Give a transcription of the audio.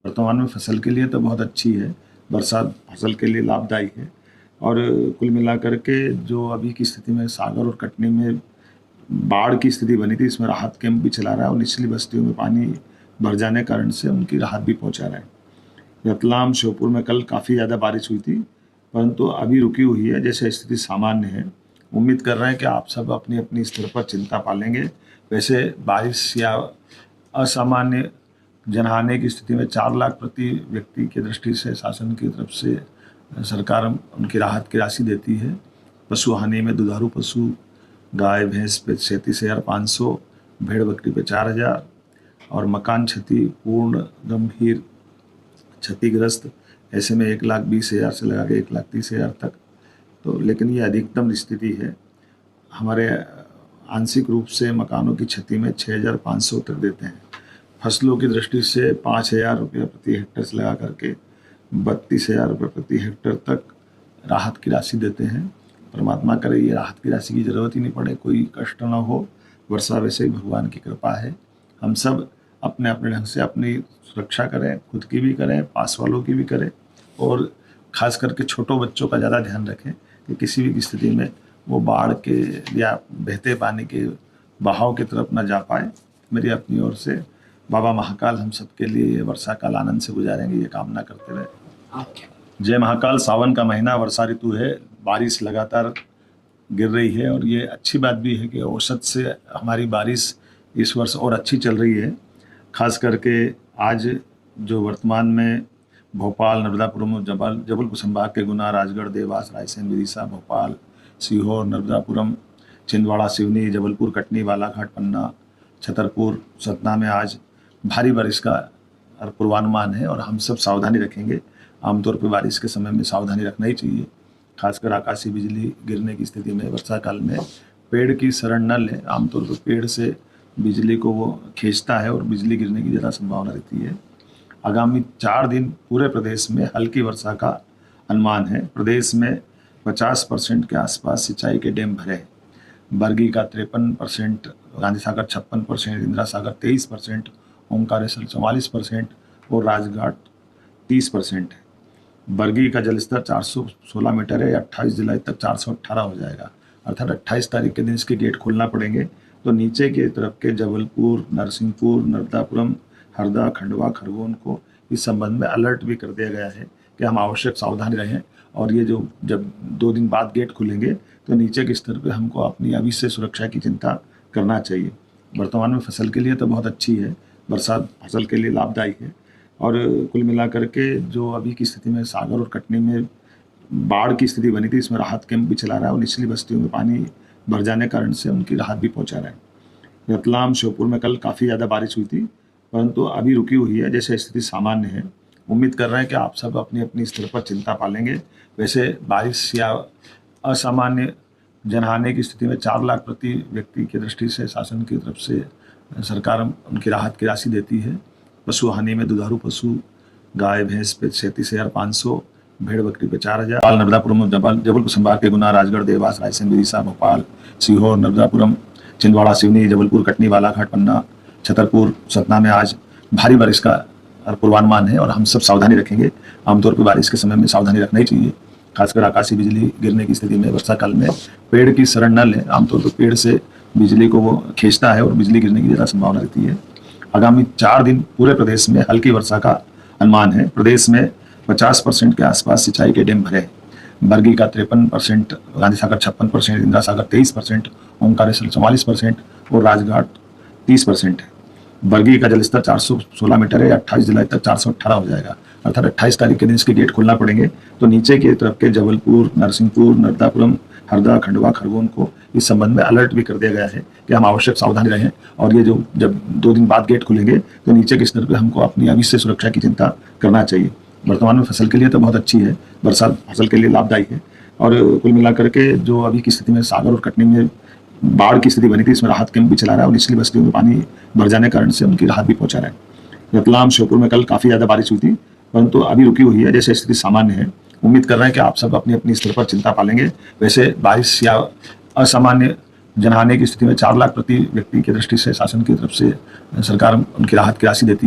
वर्तमान में फसल के लिए तो बहुत अच्छी है। बरसात फसल के लिए लाभदायी है और कुल मिलाकर के जो अभी की स्थिति में सागर और कटनी में बाढ़ की स्थिति बनी थी, इसमें राहत कैंप भी चला रहा है और निचली बस्तियों में पानी भर जाने के कारण से उनकी राहत भी पहुंचा रहा है। रतलाम, श्योपुर में कल काफ़ी ज़्यादा बारिश हुई थी, परंतु अभी रुकी हुई है। जैसे स्थिति सामान्य है, उम्मीद कर रहे हैं कि आप सब अपनी अपनी स्तर पर चिंता पालेंगे। वैसे बारिश या असामान्य जनहानि की स्थिति में 4 लाख प्रति व्यक्ति की दृष्टि से शासन की तरफ से सरकार उनकी राहत की राशि देती है। पशु हानि में दुधारू पशु गाय भैंस पे 37,500, भेड़ बकरी पे 4,000 और मकान क्षति पूर्ण गंभीर क्षतिग्रस्त ऐसे में 1,20,000 से लगा के 1,30,000 तक। तो लेकिन ये अधिकतम स्थिति है। हमारे आंशिक रूप से मकानों की क्षति में 6,500 तक देते हैं। फसलों की दृष्टि से 5,000 रुपये प्रति हेक्टेयर से लगा करके 32,000 रुपये प्रति हेक्टेयर तक राहत की राशि देते हैं। परमात्मा करे ये राहत की राशि की ज़रूरत ही नहीं पड़े, कोई कष्ट न हो। वर्षा वैसे ही भगवान की कृपा है। हम सब अपने अपने ढंग से अपनी सुरक्षा करें, खुद की भी करें, पास वालों की भी करें और ख़ास करके छोटों बच्चों का ज़्यादा ध्यान रखें कि किसी भी स्थिति में वो बाढ़ के या बहते पानी के बहाव की तरफ न जा पाए। मेरी अपनी ओर से बाबा महाकाल हम सब के लिए ये वर्षा काल आनंद से गुजारेंगे, ये कामना करते रहे। जय महाकाल। सावन का महीना, वर्षा ऋतु है, बारिश लगातार गिर रही है और ये अच्छी बात भी है कि औसत से हमारी बारिश इस वर्ष और अच्छी चल रही है। खास करके आज जो वर्तमान में भोपाल, नर्मदापुरम, जबलपुर संभाग के गुना, राजगढ़, देवास, रायसेन, विदिशा, भोपाल, सीहोर, नर्मदापुरम, छिंदवाड़ा, सिवनी, जबलपुर, कटनी, बालाघाट, पन्ना, छतरपुर, सतना में आज भारी बारिश का पूर्वानुमान है और हम सब सावधानी रखेंगे। आमतौर पर बारिश के समय में सावधानी रखना ही चाहिए। खासकर आकाशीय बिजली गिरने की स्थिति में वर्षा काल में पेड़ की शरण न लें। आमतौर पर पेड़ से बिजली को वो खींचता है और बिजली गिरने की ज़्यादा संभावना रहती है। आगामी 4 दिन पूरे प्रदेश में हल्की वर्षा का अनुमान है। प्रदेश में 50% के आसपास सिंचाई के डैम भरे हैं। बरगी का 53%, गांधी सागर 56%, इंदिरा सागर 23%, ओंकारेश्वर 44% और राजघाट 30% है। बरगी का जलस्तर 416 मीटर है। 28 जुलाई तक 418 हो जाएगा, अर्थात 28 तारीख के दिन इसके गेट खोलना पड़ेंगे। तो नीचे की तरफ के जबलपुर, नरसिंहपुर, नर्मदापुरम, हरदा, खंडवा, खरगोन को इस संबंध में अलर्ट भी कर दिया गया है कि हम आवश्यक सावधानी रहें। और ये जो जब 2 दिन बाद गेट खुलेंगे तो नीचे के स्तर पे हमको अपनी अभी से सुरक्षा की चिंता करना चाहिए। वर्तमान में फसल के लिए तो बहुत अच्छी है। बरसात फसल के लिए लाभदायी है और कुल मिलाकर के जो अभी की स्थिति में सागर और कटनी में बाढ़ की स्थिति बनी थी, इसमें राहत कैंप भी चला रहा है और निचली बस्तियों में पानी भर जाने के कारण से उनकी राहत भी पहुंचा रहा है। रतलाम, श्योपुर में कल काफ़ी ज़्यादा बारिश हुई थी, परंतु अभी रुकी हुई है। जैसे स्थिति सामान्य है, उम्मीद कर रहे हैं कि आप सब अपनी अपनी स्तर पर चिंता पालेंगे। वैसे बारिश या असामान्य जनहानि की स्थिति में 4 लाख प्रति व्यक्ति की दृष्टि से शासन की तरफ से सरकार उनकी राहत की राशि देती है। पशु हानि में दुधारू पशु गाय भैंस पे 37,500, भेड़ बकरी पे 4,000। नर्मदापुरम, जबलपुर संभाग के गुना, राजगढ़, देवास, रायसेन, विदिशा, भोपाल, सीहोर, नर्मदापुरम, छिंदवाड़ा, सिवनी, जबलपुर, कटनी, बालाघाट, पन्ना, छतरपुर, सतना में आज भारी बारिश का पूर्वानुमान है और हम सब सावधानी रखेंगे। आमतौर पर बारिश के समय में सावधानी रखना ही चाहिए। खासकर आकाशीय बिजली गिरने की स्थिति में वर्षा काल में पेड़ की शरण न लें। आमतौर पर पेड़ से बिजली को वो खींचता है और बिजली गिरने की ज़्यादा संभावना रहती है। आगामी 4 दिन पूरे प्रदेश में हल्की वर्षा का अनुमान है। प्रदेश में 50% के आसपास सिंचाई के डैम भरे हैं। बरगी का 53%, गांधी सागर 56%, इंदिरा सागर 23%, ओंकारेश्वर 44% और राजघाट 30% है। बरगी का जलस्तर 416 मीटर है। 28 जुलाई तक 418 हो जाएगा, अर्थात 28 तारीख के दिन इसके गेट खोलना पड़ेंगे। तो नीचे की तरफ के जबलपुर, नरसिंहपुर, नर्मदापुरम, हरदा, खंडवा, खरगोन को इस संबंध में अलर्ट भी कर दिया गया है कि हम आवश्यक सावधानी रहें। और ये जो जब 2 दिन बाद गेट खुलेंगे तो नीचे के स्तर पर हमको अपनी अभी से सुरक्षा की चिंता करना चाहिए। वर्तमान में फसल के लिए तो बहुत अच्छी है। बरसात फसल के लिए लाभदायी है और कुल मिलाकर के जो अभी की स्थिति में सागर और कटनी में बाढ़ की स्थिति बनी थी, इसमें राहत कैंप भी चला रहा है और निचली बस्तियों में पानी भर जाने के कारण से उनकी राहत भी पहुंचा रहा है। रतलाम, श्योपुर में कल काफ़ी ज़्यादा बारिश हुई थी, परंतु अभी रुकी हुई है। जैसे स्थिति सामान्य है, उम्मीद कर रहे हैं कि आप सब अपनी अपनी स्तर पर चिंता पालेंगे। वैसे बारिश या असामान्य जनहानि की स्थिति में 4 लाख प्रति व्यक्ति की दृष्टि से शासन की तरफ से सरकार उनकी राहत की राशि देती है।